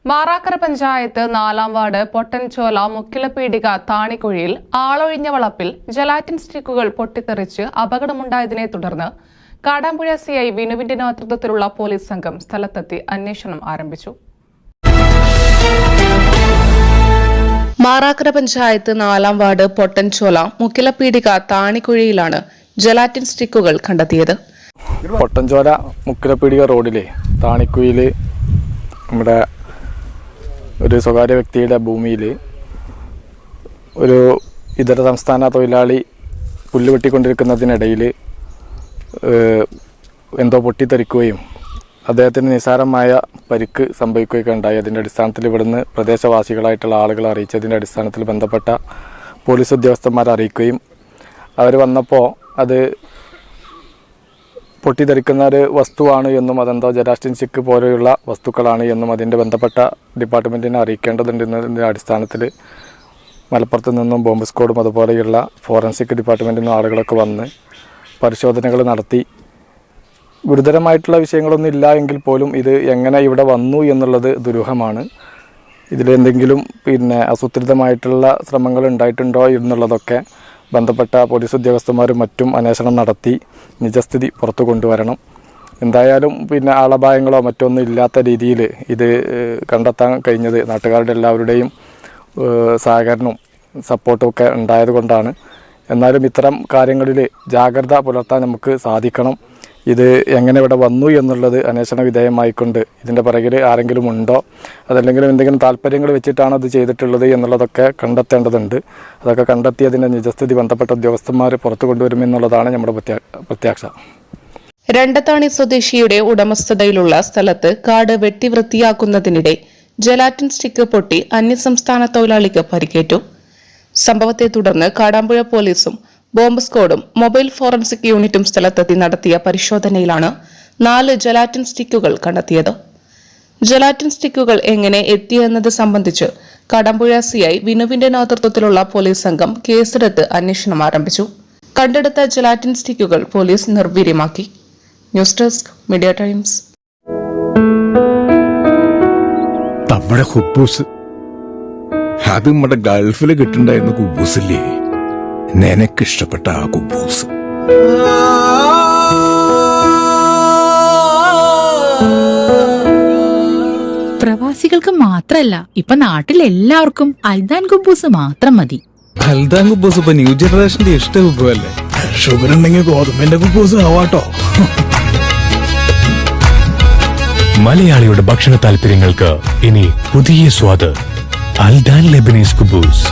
Marakkara panchayat 4-ാം ward Pottanchola Mukkilapeedika താണിക്കുഴിയിൽ ആളൊഴിഞ്ഞ വളപ്പിൽ gelatin സ്റ്റിക്കുകൾ പൊട്ടിത്തെറിച്ച് അപകടമുണ്ടായതിനെ തുടർന്ന് കാടാമ്പുഴ സിഐ വിനുവിന്റെ നേതൃത്വത്തിലുള്ള പോലീസ് സംഘം സ്ഥലത്തെത്തി അന്വേഷണം ആരംഭിച്ചു. മാറാക്കര പഞ്ചായത്ത് 4-ാം വാർഡ് പൊട്ടൻചോല മുക്കിലപീടിക താണിക്കുഴിയിലാണ് ജലാറ്റിൻ സ്റ്റിക്കുകൾ കണ്ടെത്തിയത്. പൊട്ടൻചോല മുക്കിലപീടിക റോഡിലെ താണിക്കുഴിയിൽ നമ്മുടെ ഒരു സ്വകാര്യ വ്യക്തിയുടെ ഭൂമിയിൽ ഒരു ഇതര സംസ്ഥാന തൊഴിലാളി പുല്ല് വെട്ടിക്കൊണ്ടിരിക്കുന്നതിനിടയിൽ എന്തോ പൊട്ടിത്തെറിക്കുകയും അദ്ദേഹത്തിന് നിസ്സാരമായ പരിക്ക് സംഭവിക്കുകയൊക്കെ ഉണ്ടായി. അതിൻ്റെ അടിസ്ഥാനത്തിൽ ഇവിടുന്ന് പ്രദേശവാസികളായിട്ടുള്ള ആളുകളെ അറിയിച്ചതിൻ്റെ അടിസ്ഥാനത്തിൽ ബന്ധപ്പെട്ട പോലീസ് ഉദ്യോഗസ്ഥന്മാരെ അറിയിക്കുകയും അവർ വന്നപ്പോൾ അത് പൊട്ടിത്തെറിക്കുന്ന ഒരു വസ്തുവാണ് എന്നും അതെന്തോ ജലാറ്റിൻ സ്റ്റിക്ക് പോലെയുള്ള വസ്തുക്കളാണ് എന്നും അതിൻ്റെ ബന്ധപ്പെട്ട ഡിപ്പാർട്ട്മെൻറ്റിനെ അറിയിക്കേണ്ടതുണ്ട് എന്നതിൻ്റെ അടിസ്ഥാനത്തിൽ മലപ്പുറത്ത് നിന്നും ബോംബ് സ്ക്വാഡും അതുപോലെയുള്ള ഫോറൻസിക് ഡിപ്പാർട്ട്മെൻറ്റിൽ നിന്നും ആളുകളൊക്കെ വന്ന് പരിശോധനകൾ നടത്തി. ഗുരുതരമായിട്ടുള്ള വിഷയങ്ങളൊന്നും ഇല്ല എങ്കിൽ പോലും ഇത് എങ്ങനെ ഇവിടെ വന്നു എന്നുള്ളത് ദുരൂഹമാണ്. ഇതിലെന്തെങ്കിലും ആസൂത്രിതമായിട്ടുള്ള ശ്രമങ്ങൾ ഉണ്ടായിട്ടുണ്ടോ എന്നുള്ളതൊക്കെ ബന്ധപ്പെട്ട പോലീസ് ഉദ്യോഗസ്ഥന്മാരും മറ്റും അന്വേഷണം നടത്തി നിജസ്ഥിതി പുറത്തു കൊണ്ടുവരണം. എന്തായാലും ആളപായങ്ങളോ മറ്റൊന്നും ഇല്ലാത്ത രീതിയിൽ ഇത് കണ്ടെത്താൻ കഴിഞ്ഞത് നാട്ടുകാരുടെ എല്ലാവരുടെയും സഹകരണവും സപ്പോർട്ടും ഒക്കെ ഉണ്ടായതുകൊണ്ടാണ്. എന്നാലും ഇത്തരം കാര്യങ്ങളിൽ ജാഗ്രത പുലർത്താൻ നമുക്ക് സാധിക്കണം. ഇത് എങ്ങനെ ഇവിടെ വന്നു എന്നുള്ളത് അന്വേഷണ വിധേയമായിക്കൊണ്ട് ഇതിൻ്റെ പിറകിൽ ആരെങ്കിലും ഉണ്ടോ, അതല്ലെങ്കിൽ എന്തെങ്കിലും താല്പര്യങ്ങൾ വെച്ചിട്ടാണ് അത് ചെയ്തിട്ടുള്ളത് എന്നുള്ളതൊക്കെ കണ്ടെത്തേണ്ടതുണ്ട്. അതൊക്കെ കണ്ടെത്തി അതിൻ്റെ നിജസ്ഥിതി ബന്ധപ്പെട്ട ഉദ്യോഗസ്ഥന്മാർ പുറത്തു കൊണ്ടുവരുമെന്നുള്ളതാണ് നമ്മുടെ പ്രത്യാശ. രണ്ടത്താണി സ്വദേശിയുടെ ഉടമസ്ഥതയിലുള്ള സ്ഥലത്ത് കാട് വെട്ടി വൃത്തിയാക്കുന്നതിനിടെ ജലാറ്റിൻ സ്റ്റിക്ക് പൊട്ടി അന്യസംസ്ഥാന തൊഴിലാളിക്ക് പരിക്കേറ്റു. സംഭവത്തെ തുടർന്ന് കാടാമ്പുഴ പോലീസും ബോംബ് സ്ക്വാഡും മൊബൈൽ ഫോറൻസിക് യൂണിറ്റും സ്ഥലത്തെത്തി നടത്തിയ പരിശോധനയിലാണ് 4 ജലാറ്റിൻ സ്റ്റിക്കുകൾ കണ്ടെത്തിയത്. ജലാറ്റിൻ സ്റ്റിക്കുകൾ എങ്ങനെ എത്തിയെന്നത് സംബന്ധിച്ച് കാടാമ്പുഴ സിഐ വിനുവിന്റെ നേതൃത്വത്തിലുള്ള പോലീസ് സംഘം കേസെടുത്ത് അന്വേഷണം ആരംഭിച്ചു. കണ്ടെടുത്ത ജലാറ്റിൻ സ്റ്റിക്കുകൾ പോലീസ് നിർവീര്യമാക്കി. News desk Media Times. നമ്മുടെ കുബൂസ് അത് നമ്മുടെ ഗൾഫിൽ കിട്ടുണ്ടായിരുന്ന കുബൂസില്ലേ, നിനക്കിഷ്ടപ്പെട്ട ആ കുബൂസ്. പ്രവാസികൾക്ക് മാത്രല്ല, ഇപ്പൊ നാട്ടിൽ എല്ലാവർക്കും അൽദാൻ കുബൂസ് മാത്രം മതി. അൽദാൻ കുബൂസ് ഇപ്പൊ ന്യൂ ജനറേഷന്റെ ഇഷ്ട കുബുവല്ലേ. ഷുഗർ ഉണ്ടെങ്കിൽ ഗോതമ്പിന്റെ കുബൂസ് ആവാട്ടോ. മലയാളിയുടെ ഭക്ഷണ താല്പര്യങ്ങൾക്ക് ഇനി പുതിയ സ്വാദ്. അൽദാൻ ലെബനീസ് കുബൂസ്.